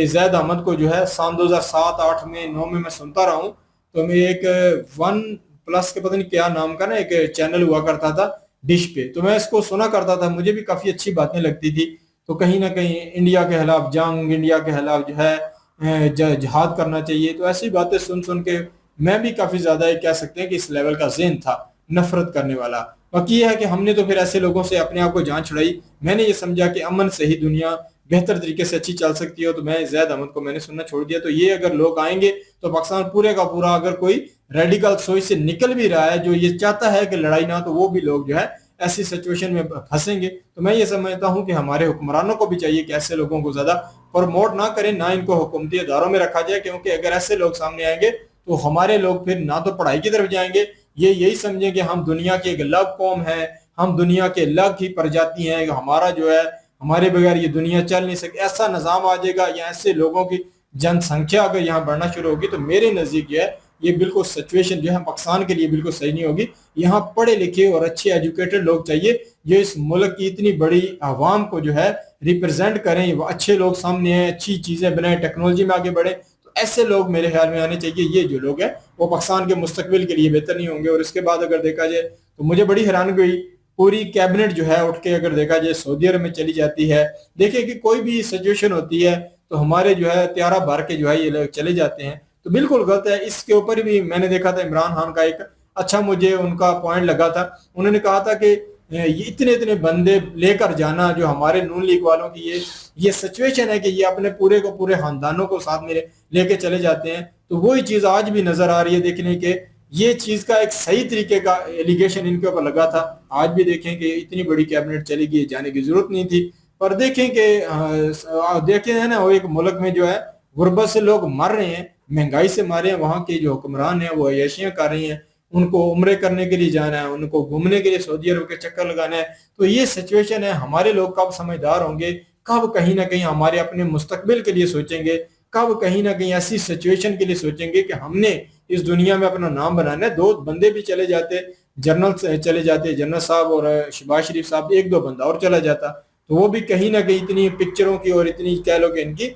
जैद अहमद को जो है सन 2007, 8 में, 9 में मैं सुनता रहा हूँ। तो मैं एक 1+ के पता नहीं क्या नाम का ना एक चैनल हुआ करता था डिश पे, तो मैं इसको सुना करता था, मुझे भी काफी अच्छी बातें लगती थी। तो कहीं ना कहीं इंडिया के खिलाफ जंग, इंडिया के खिलाफ जो है जिहाद करना चाहिए, तो ऐसी बातें सुन सुन के मैं भी काफी ज्यादा कह सकते हैं कि इस लेवल का ज़हन था नफरत करने वाला। बाकी यह है कि हमने तो फिर ऐसे लोगों से अपने आप को जान छुड़ाई। मैंने ये समझा कि अमन से ही दुनिया बेहतर तरीके से अच्छी चल सकती है, तो मैं जैद अहमद को मैंने सुनना छोड़ दिया। तो ये अगर लोग आएंगे तो पाकिस्तान पूरे का पूरा, अगर कोई रेडिकल सोच से निकल भी रहा है जो ये चाहता है कि लड़ाई ना, तो वो भी लोग जो है ऐसी सिचुएशन में फंसेंगे। तो मैं ये समझता हूँ कि हमारे हुक्मरानों को भी चाहिए कि ऐसे लोगों को ज्यादा प्रमोट ना करें, ना इनको हुकूमती इदारों में रखा जाए, क्योंकि अगर ऐसे लोग सामने आएंगे तो हमारे लोग फिर ना तो पढ़ाई की तरफ जाएंगे, ये यही समझेंगे हम दुनिया की एक अलग कौम है, हम दुनिया के अलग ही प्रजाति हैं, हमारा जो है हमारे बगैर ये दुनिया चल नहीं सकती, ऐसा निजाम आ जाएगा। या ऐसे लोगों की जनसंख्या अगर यहाँ बढ़ना शुरू होगी तो मेरे नजदीक जो है ये बिल्कुल सिचुएशन जो है पाकिस्तान के लिए बिल्कुल सही नहीं होगी। यहाँ पढ़े लिखे और अच्छे एजुकेटेड लोग चाहिए जो इस मुल्क की इतनी बड़ी आवाम को जो है रिप्रेजेंट करें, वो अच्छे लोग सामने आए, अच्छी चीजें बनाए, टेक्नोलॉजी में आगे बढ़े। तो ऐसे लोग मेरे ख्याल में आने चाहिए। ये जो लोग हैं वो पाकिस्तान के मुस्तकबिल के लिए बेहतर नहीं होंगे। और इसके बाद अगर देखा जाए तो मुझे बड़ी हैरानगी हुई, पूरी कैबिनेट जो है उठ के अगर देखा जाए सऊदी अरब में चली जाती है। देखिए कि कोई भी सिचुएशन होती है तो हमारे जो है त्यारा भर के जो है ये लोग चले जाते हैं, तो बिल्कुल गलत है। इसके ऊपर भी मैंने देखा था इमरान खान का एक अच्छा मुझे उनका पॉइंट लगा था। उन्होंने कहा था कि ये इतने इतने बंदे लेकर जाना जो हमारे नून लीग वालों की ये सिचुएशन है कि ये अपने पूरे को पूरे खानदानों को साथ में लेके चले जाते हैं। तो वही चीज आज भी नजर आ रही है देखने के, ये चीज का एक सही तरीके का एलिगेशन इनके ऊपर लगा था। आज भी देखें कि इतनी बड़ी कैबिनेट चली गई, जाने की जरूरत नहीं थी। पर देखें कि देखें है ना, वो एक मुल्क में जो है गुर्बत से लोग मर रहे हैं, महंगाई से मर रहे हैं, वहां के जो हुक्मरान हैं वो अय्याशियां कर रही हैं, उनको उम्रे करने के लिए जाना है, उनको घूमने के लिए सऊदी अरब के चक्कर लगाना है। तो ये सिचुएशन है। हमारे लोग कब समझदार होंगे, कब कहीं ना कहीं हमारे अपने मुस्तकबिल के लिए सोचेंगे, कब कहीं ना कहीं ऐसी सिचुएशन के लिए सोचेंगे कि हमने इस दुनिया में अपना नाम बनाना है। 2 बंदे भी चले जाते, जनरल चले जाते, जनरल साहब और शहबाज शरीफ साहब, 1-2 बंदा और चला जाता, तो वो भी कहीं ना कहीं इतनी पिक्चरों की और इतनी कह लो कि इनकी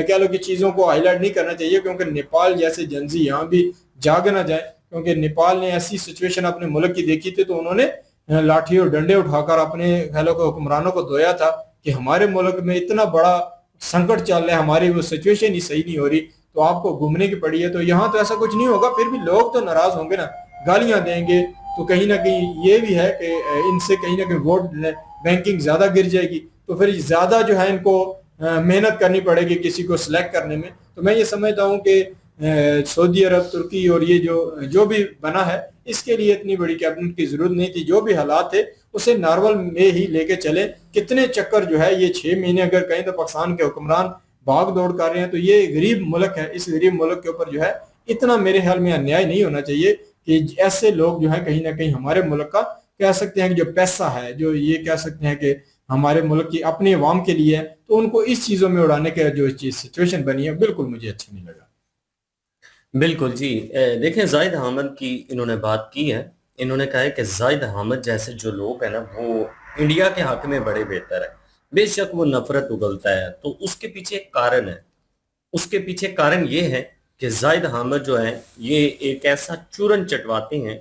कह लो कि चीजों को हाईलाइट नहीं करना चाहिए, क्योंकि नेपाल जैसे जंजी यहाँ भी जाग ना जाए। क्योंकि नेपाल ने ऐसी सिचुएशन अपने मुल्क की देखी थी, तो उन्होंने लाठी और डंडे उठाकर अपने कह लो हुक्मरानों को धोया था कि हमारे मुल्क में इतना बड़ा संकट चल रहा है, हमारी वो सिचुएशन ही सही नहीं हो रही, तो आपको घूमने की पड़ी है। तो यहाँ तो ऐसा कुछ नहीं होगा, फिर भी लोग तो नाराज होंगे ना, गालियां देंगे। तो कहीं ना कहीं ये भी है कि इनसे कहीं ना कहीं वोट बैंकिंग ज्यादा गिर जाएगी, तो फिर ज्यादा जो है इनको मेहनत करनी पड़ेगी किसी को सिलेक्ट करने में। तो मैं ये समझता हूँ कि सऊदी अरब, तुर्की और ये जो भी बना है, इसके लिए इतनी बड़ी कैबिनेट की जरूरत नहीं थी। जो भी हालात थे उसे नॉर्मल में ही लेके चले। कितने चक्कर जो है ये 6 महीने अगर कहीं तो पाकिस्तान के हुक्मरान भाग दौड़ कर रहे हैं, तो ये गरीब मुल्क है, इस गरीब मुल्क के ऊपर जो है इतना मेरे ख्याल में अन्याय नहीं होना चाहिए कि ऐसे लोग जो है कहीं ना कहीं हमारे मुल्क का कह सकते हैं कि जो पैसा है, जो ये कह सकते हैं कि हमारे मुल्क की अपने अवाम के लिए है, तो उनको इस चीजों में उड़ाने के जो चीज सिचुएशन बनी है बिल्कुल मुझे अच्छा नहीं लगा। बिल्कुल जी। देखें, जाहिद अहमद की इन्होंने बात की है। इन्होंने कहा है कि जाहिद अहमद जैसे जो लोग हैं ना, वो इंडिया के हक में बड़े बेहतर है। बेशक वो नफरत उगलता है, तो उसके पीछे एक कारण है। उसके पीछे कारण ये है कि जाहिद हामिद जो है ये एक ऐसा चूरन चटवाते हैं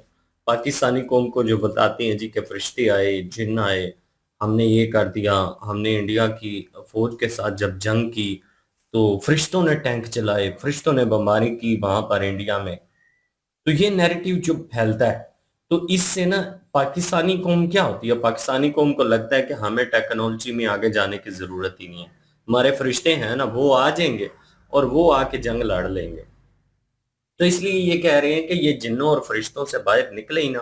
पाकिस्तानी कौम को, जो बताते हैं जी कि फरिश्ते आए, जिन्न आए, हमने ये कर दिया, हमने इंडिया की फौज के साथ जब जंग की तो फरिश्तों ने टैंक चलाए, फरिश्तों ने बमबारी की वहां पर इंडिया में। तो ये नैरेटिव जो फैलता है, तो इससे ना पाकिस्तानी कौम क्या होती है, पाकिस्तानी कौम को लगता है कि हमें टेक्नोलॉजी में आगे जाने की जरूरत ही नहीं है, हमारे फरिश्ते हैं ना, वो आ जाएंगे और वो आके जंग लड़ लेंगे। तो इसलिए ये कह रहे हैं कि ये जिन्नों और फरिश्तों से बाहर निकले ही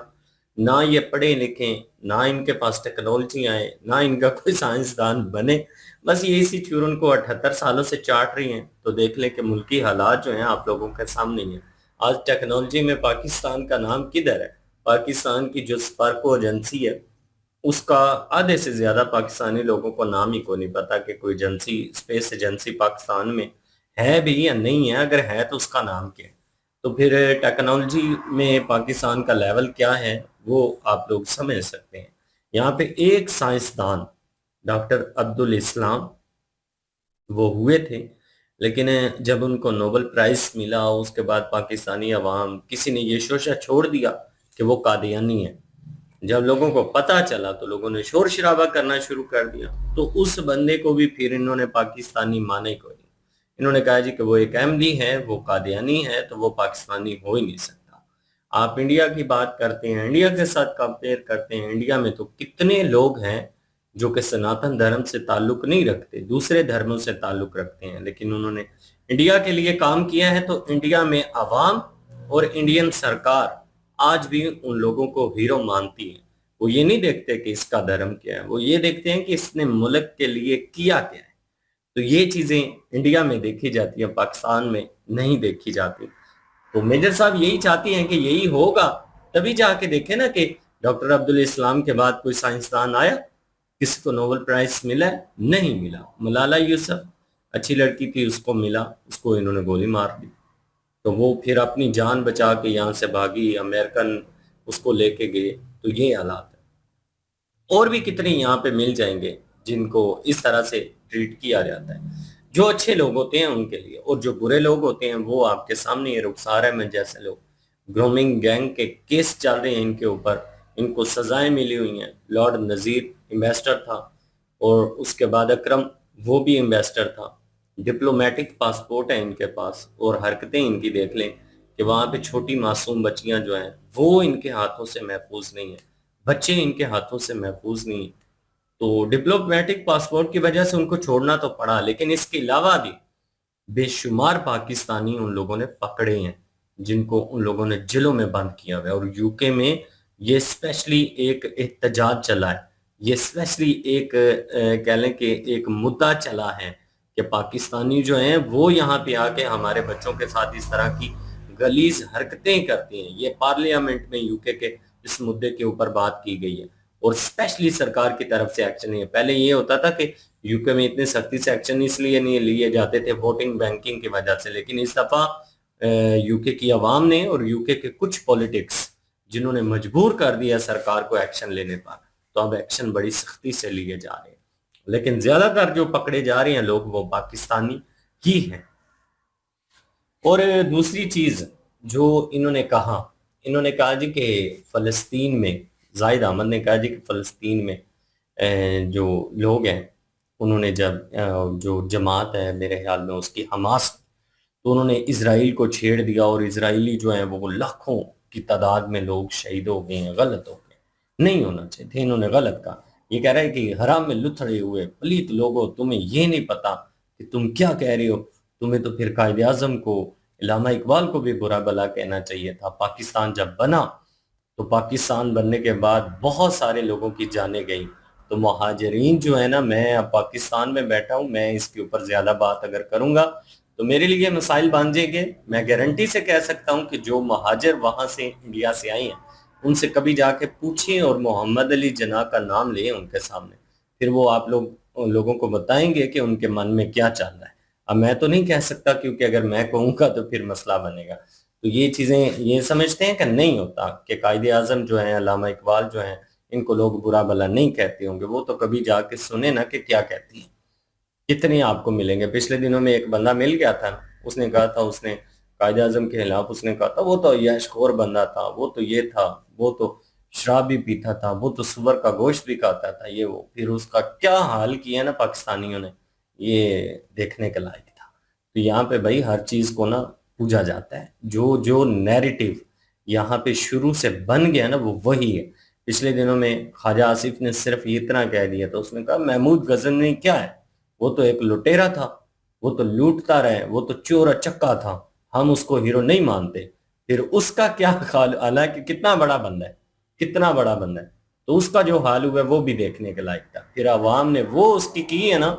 ना ये पढ़े लिखें, ना इनके पास टेक्नोलॉजी आए, ना इनका कोई साइंसदान बने, बस ये इसी चूरन को 78 सालों से चाट रही हैं। तो देख लें कि मुल्की हालात जो हैं आप लोगों के सामने ही हैं। आज टेक्नोलॉजी में पाकिस्तान का नाम किधर है? पाकिस्तान की जो स्पार्को एजेंसी है उसका आधे से ज्यादा पाकिस्तानी लोगों को नाम ही को नहीं पता कि कोई एजेंसी, स्पेस एजेंसी पाकिस्तान में है भी या नहीं है, अगर है तो उसका नाम क्या है। तो फिर टेक्नोलॉजी में पाकिस्तान का लेवल क्या है वो आप लोग समझ सकते हैं। यहाँ पे एक साइंसदान डॉक्टर अब्दुल इस्लाम वो हुए थे, लेकिन जब उनको नोबेल प्राइज मिला उसके बाद पाकिस्तानी अवाम किसी ने ये शोशा छोड़ दिया कि वो कादियानी है। जब लोगों को पता चला तो लोगों ने शोर शराबा करना शुरू कर दिया, तो उस बंदे को भी फिर इन्होंने पाकिस्तानी माने को नहीं। इन्होंने कहा जी कि वो एक अहमदी है, वो कादियानी है, तो वो पाकिस्तानी हो ही नहीं सकता। आप इंडिया की बात करते हैं, इंडिया के साथ कंपेयर करते हैं, इंडिया में तो कितने लोग हैं जो कि सनातन धर्म से ताल्लुक नहीं रखते, दूसरे धर्मों से ताल्लुक रखते हैं, लेकिन उन्होंने इंडिया के लिए काम किया है। तो इंडिया में अवाम और इंडियन सरकार आज भी उन लोगों को हीरो मानती है। वो ये नहीं देखते कि इसका धर्म क्या है, वो ये देखते हैं कि इसने मुल्क के लिए किया क्या है। तो ये चीजें इंडिया में देखी जाती है, पाकिस्तान में नहीं देखी जाती। तो मेजर साहब यही चाहती हैं कि यही होगा, तभी जाके देखें ना कि डॉक्टर अब्दुल इस्लाम के बाद कोई साइंसदान आया, किसी को नोबेल प्राइज मिला है? नहीं मिला। मलाला यूसुफ अच्छी लड़की थी, उसको मिला, उसको इन्होंने गोली मार दी। तो वो फिर अपनी जान बचा के यहाँ से भागी, अमेरिकन उसको लेके गए। तो ये हालात है। और भी कितने यहाँ पे मिल जाएंगे जिनको इस तरह से ट्रीट किया जाता है। जो अच्छे लोग होते हैं उनके लिए, और जो बुरे लोग होते हैं वो आपके सामने ये रुखसार अहमद जैसे लोग, ग्रूमिंग गैंग के केस चल रहे हैं इनके ऊपर, इनको सजाएं मिली हुई हैं। लॉर्ड नजीर इन्वेस्टर था और उसके बाद अकरम वो भी इन्वेस्टर था, डिप्लोमेटिक पासपोर्ट है इनके पास, और हरकतें इनकी देख लें कि वहां पे छोटी मासूम बच्चियां जो हैं वो इनके हाथों से महफूज नहीं है, बच्चे इनके हाथों से महफूज नहीं है। तो डिप्लोमेटिक पासपोर्ट की वजह से उनको छोड़ना तो पड़ा, लेकिन इसके अलावा भी बेशुमार पाकिस्तानी उन लोगों ने पकड़े हैं जिनको उन लोगों ने जेलों में बंद किया हुआ है। और यूके में ये स्पेशली एक एहतजाज चला है, ये स्पेशली एक कह लें कि एक मुद्दा चला है कि पाकिस्तानी जो हैं वो यहाँ पे आके हमारे बच्चों के साथ इस तरह की गलीज हरकतें करते हैं। ये पार्लियामेंट में यूके के इस मुद्दे के ऊपर बात की गई है और स्पेशली सरकार की तरफ से एक्शन नहीं है। पहले ये होता था कि यूके में इतने सख्ती से एक्शन इसलिए नहीं लिए जाते थे वोटिंग बैंकिंग की वजह से, लेकिन इस दफा यूके की आवाम ने और यूके के कुछ पॉलिटिक्स जिन्होंने मजबूर कर दिया सरकार को एक्शन लेने पर, तो अब एक्शन बड़ी सख्ती से लिए जा रहे हैं। लेकिन ज्यादातर जो पकड़े जा रहे हैं लोग वो पाकिस्तानी ही हैं। और दूसरी चीज जो इन्होंने कहा जी कि फलस्तीन में, जाहिद अहमद ने कहा जी कि फलस्तीन में जो लोग हैं उन्होंने जब जो जमात है मेरे ख्याल में उसकी हमास, तो उन्होंने इसराइल को छेड़ दिया और इसराइली जो हैं वो लाखों की तादाद में लोग शहीद हो गए हैं। गलत हो गए, नहीं होना चाहिए थे, इन्होंने गलत कहा। ये कह रहा है कि हराम में लुथड़े हुए पलीत लोगों, तुम्हें ये नहीं पता कि तुम क्या कह रहे हो, तुम्हें तो फिर कायदे आजम को, इल्लामा इकबाल को भी बुरा भला कहना चाहिए था। पाकिस्तान जब बना तो पाकिस्तान बनने के बाद बहुत सारे लोगों की जाने गई, तो मुहाजिरीन जो है ना, मैं अब पाकिस्तान में बैठा हूँ, मैं इसके ऊपर ज्यादा बात अगर करूंगा तो मेरे लिए मसाइल बन जाएंगे। मैं गारंटी से कह सकता हूँ कि जो महाजिर वहां से इंडिया से आए हैं उनसे कभी जाके पूछें और मोहम्मद अली जना का नाम लें उनके सामने, फिर वो आप लोगों को बताएंगे कि उनके मन में क्या चल रहा है। अब मैं तो नहीं कह सकता, क्योंकि अगर मैं कहूँगा तो फिर मसला बनेगा। तो ये चीजें ये समझते हैं कि नहीं होता कि कायदे आजम जो है, अल्लामा इकबाल जो है, इनको लोग बुरा भला नहीं कहते होंगे। वो तो कभी जाके सुने ना कि क्या कहती है। कितने आपको मिलेंगे। पिछले दिनों में एक बंदा मिल गया था, उसने कहा था उसने कायद आजम के खिलाफ उसने कहा था वो तो यशखोर बंदा था, वो तो ये था, वो तो शराब भी पीता था, वो तो सुअर का गोश्त भी खाता था, ये वो। फिर उसका क्या हाल किया ना पाकिस्तानियों ने, ये देखने के लायक था। तो यहाँ पे भाई हर चीज को ना पूजा जाता है, जो जो नैरेटिव यहाँ पे शुरू से बन गया ना वो वही है। पिछले दिनों में ख्वाजा आसिफ ने सिर्फ ये इतना कह दिया था, उसने कहा महमूद गजनवी क्या है, वो तो एक लुटेरा था, वो तो लूटता रहे, वो तो चोर चक्का था, हम उसको हीरो नहीं मानते। फिर उसका क्या हाल, हालांकि कितना बड़ा बंदा है, कितना बड़ा बंदा है, तो उसका जो हाल हुआ है वो भी देखने के लायक था। फिर अवाम ने वो उसकी की है ना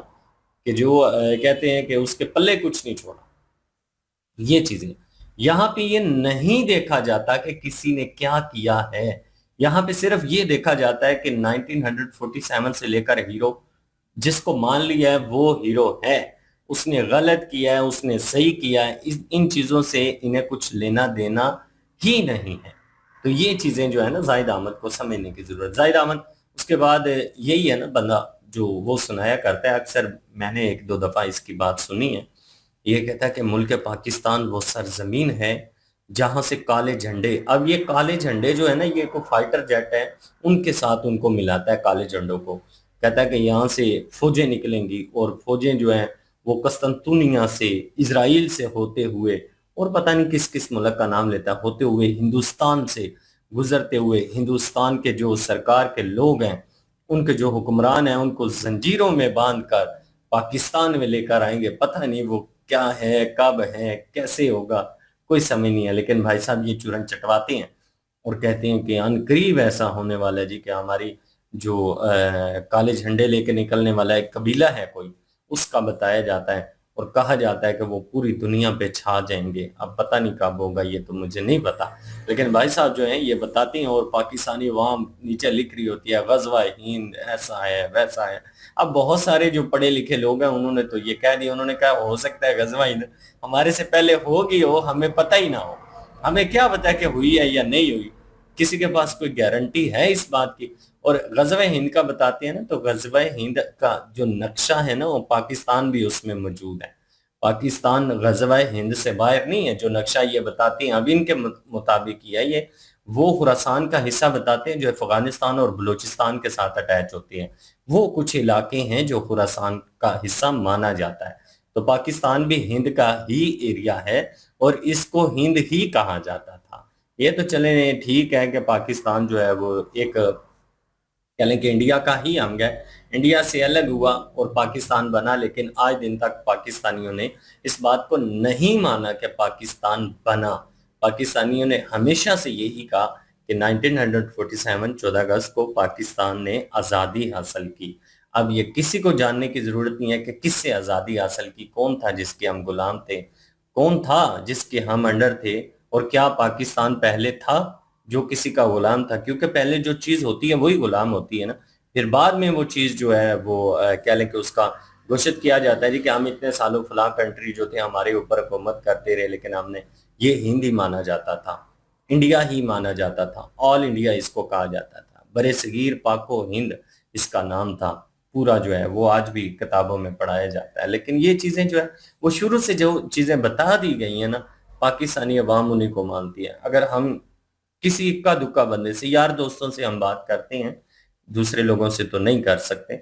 कि जो कहते हैं कि उसके पल्ले कुछ नहीं छोड़ा। ये चीजें यहाँ पे ये नहीं देखा जाता कि किसी ने क्या किया है, यहाँ पे सिर्फ ये देखा जाता है कि 1947 से लेकर हीरो जिसको मान लिया है वो हीरो है, उसने गलत किया है, उसने सही किया है, इन चीजों से इन्हें कुछ लेना देना ही नहीं है। तो ये चीजें जो है ना जाहिद अहमद को समझने की जरूरत। जाहिद अहमद उसके बाद यही है ना बंदा जो वो सुनाया करता है, अक्सर मैंने एक दो दफा इसकी बात सुनी है, ये कहता है कि मुल्क पाकिस्तान वो सरजमीन है जहां से काले झंडे, अब ये काले झंडे जो है ना ये को फाइटर जेट है उनके साथ उनको मिलाता है काले झंडों को। कहता है कि यहाँ से फौजें निकलेंगी और फौजें जो हैं वो कस्तंतुनिया से, इजराइल से होते हुए और पता नहीं किस किस मुल्क का नाम लेता है, होते हुए हिंदुस्तान से गुजरते हुए हिंदुस्तान के जो सरकार के लोग हैं, उनके जो हुक्मरान हैं, उनको जंजीरों में बांध कर पाकिस्तान में लेकर आएंगे। पता नहीं वो क्या है, कब है, कैसे होगा, कोई समझ नहीं है। लेकिन भाई साहब ये चूरन चटवाते हैं और कहते हैं कि अनकरीब ऐसा होने वाला है जी कि हमारी जो काले झंडे लेके निकलने वाला एक कबीला है कोई, उसका बताया जाता है और कहा जाता है कि वो पूरी दुनिया पे छा जाएंगे। अब पता नहीं कब होगा, ये तो मुझे नहीं पता, लेकिन भाई साहब जो हैं ये बताते हैं और पाकिस्तानी अवाम नीचे लिख रही होती है गजवा हिंद ऐसा है वैसा है। अब बहुत सारे जो पढ़े लिखे लोग हैं उन्होंने तो ये कह दिया, उन्होंने कहा हो सकता है गजवा हिंद हमारे से पहले होगी हो, हमें पता ही ना हो, हमें क्या पता कि हुई है या नहीं हुई, किसी के पास कोई गारंटी है इस बात की। और गजवा हिंद का बताते हैं ना, तो गजवा हिंद का जो नक्शा है ना वो पाकिस्तान भी उसमें मौजूद है। पाकिस्तान गजवा हिंद से बाहर नहीं है। जो नक्शा ये बताते हैं अब इनके मुताबिक ही है ये, वो खुरासान का हिस्सा बताते हैं जो अफगानिस्तान और बलूचिस्तान के साथ अटैच होते हैं। वो कुछ इलाके हैं जो खुरासान का हिस्सा माना जाता है। तो पाकिस्तान भी हिंद का ही एरिया है और इसको हिंद ही कहा जाता था। ये तो चले ठीक है कि पाकिस्तान जो है वो एक कह लें कि इंडिया का ही अंग है, इंडिया से अलग हुआ और पाकिस्तान बना, लेकिन आज दिन तक पाकिस्तानियों ने इस बात को नहीं माना कि पाकिस्तान बना। पाकिस्तानियों ने हमेशा से यही कहा कि 1947 14 अगस्त को पाकिस्तान ने आज़ादी हासिल की। अब ये किसी को जानने की जरूरत नहीं है कि किससे आज़ादी हासिल की, कौन था जिसके हम गुलाम थे, कौन था जिसके हम अंडर थे, और क्या पाकिस्तान पहले था जो किसी का गुलाम था, क्योंकि पहले जो चीज होती है वही गुलाम होती है ना। फिर बाद में वो चीज जो है वो कह लें कि उसका घोषित किया जाता है जी कि हम इतने सालों फलां कंट्री जो थे हमारे ऊपर हुकूमत करते रहे, लेकिन हमने ये हिंद ही माना जाता था, इंडिया ही माना जाता था, ऑल इंडिया इसको कहा जाता था, बरे सगीर पाको हिंद इसका नाम था। पूरा जो है वो आज भी किताबों में पढ़ाया जाता है। लेकिन ये चीजें जो है वो शुरू से जो चीजें बता दी गई है ना, पाकिस्तानी अवाम उन्हीं को मानती है। अगर हम किसी इक्का दुक्का बंदे से, यार दोस्तों से हम बात करते हैं, दूसरे लोगों से तो नहीं कर सकते।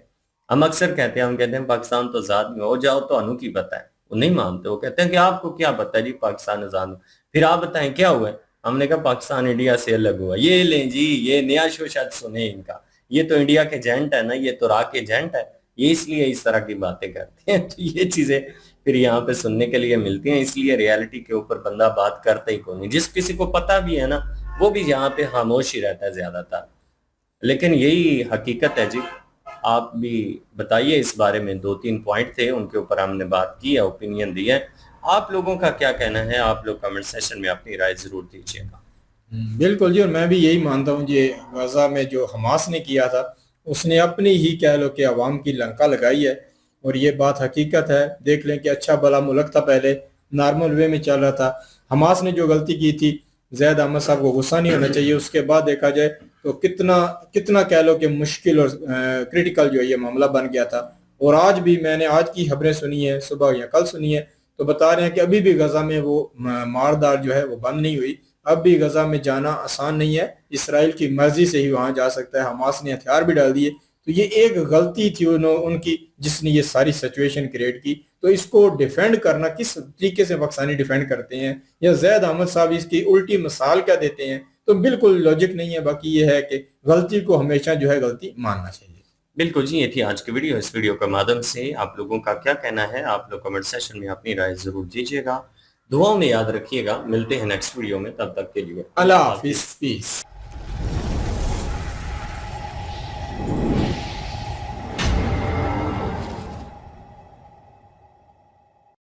हम अक्सर कहते हैं, हम कहते हैं पाकिस्तान तो आजाद में हो जाओ तो अनु की पता है, वो नहीं मानते। वो कहते हैं कि आपको क्या पता है जी पाकिस्तान आजाद में, फिर आप बताएं क्या हुआ है। हमने कहा पाकिस्तान इंडिया से अलग हुआ। ये लें जी, ये नया शो शायद सुने इनका, ये तो इंडिया के एजेंट है ना, ये तो राह के एजेंट है, ये इसलिए इस तरह की बातें करते हैं। तो ये चीजें फिर यहाँ पे सुनने के लिए मिलती हैं, इसलिए रियलिटी के ऊपर बंदा बात करता ही कौन नहीं। जिस किसी को पता भी है ना वो भी यहाँ पे खामोश ही रहता है ज्यादातर। लेकिन यही हकीकत है जी। आप भी बताइए इस बारे में, 2-3 पॉइंट थे उनके ऊपर हमने बात की है, ओपिनियन दी है। आप लोगों का क्या कहना है, आप लोग कमेंट सेशन में अपनी राय जरूर दीजिएगा। बिल्कुल जी, और मैं भी यही मानता हूँ जी, गजा में जो हमास ने किया था उसने अपनी ही कह लो कि अवाम की लंका लगाई है, और ये बात हकीकत है। देख लें कि अच्छा भला मुल्क था, पहले नॉर्मल वे में चल रहा था। हमास ने जो गलती की थी, ज़ैद अहमद साहब को गुस्सा नहीं होना चाहिए। उसके बाद देखा जाए तो कितना कितना कह लो कि मुश्किल और क्रिटिकल जो ये मामला बन गया था। और आज भी मैंने आज की खबरें सुनी है, सुबह या कल सुनी है तो बता रहे हैं कि अभी भी गजा में वो मारदार जो है वो बंद नहीं हुई। अब भी गजा में जाना आसान नहीं है, इसराइल की मर्जी से ही वहां जा सकता है। हमास ने हथियार भी डाल दिए। तो ये एक गलती थी उनकी जिसने ये सारी सिचुएशन क्रिएट की। तो इसको डिफेंड करना किस तरीके से पाकिस्तानी डिफेंड करते हैं, या जैद अहमद साहब इसकी उल्टी मिसाल क्या देते हैं, तो बिल्कुल लॉजिक नहीं है। बाकी ये है कि गलती को हमेशा जो है गलती मानना चाहिए। बिल्कुल जी, ये थी आज की वीडियो। इस वीडियो के माध्यम से आप लोगों का क्या कहना है, आप लोग कमेंट सेशन में अपनी राय जरूर दीजिएगा। दुआओं में याद रखिएगा। मिलते हैं नेक्स्ट वीडियो में, तब तक के लिए अल्लाह हाफिज, पीस।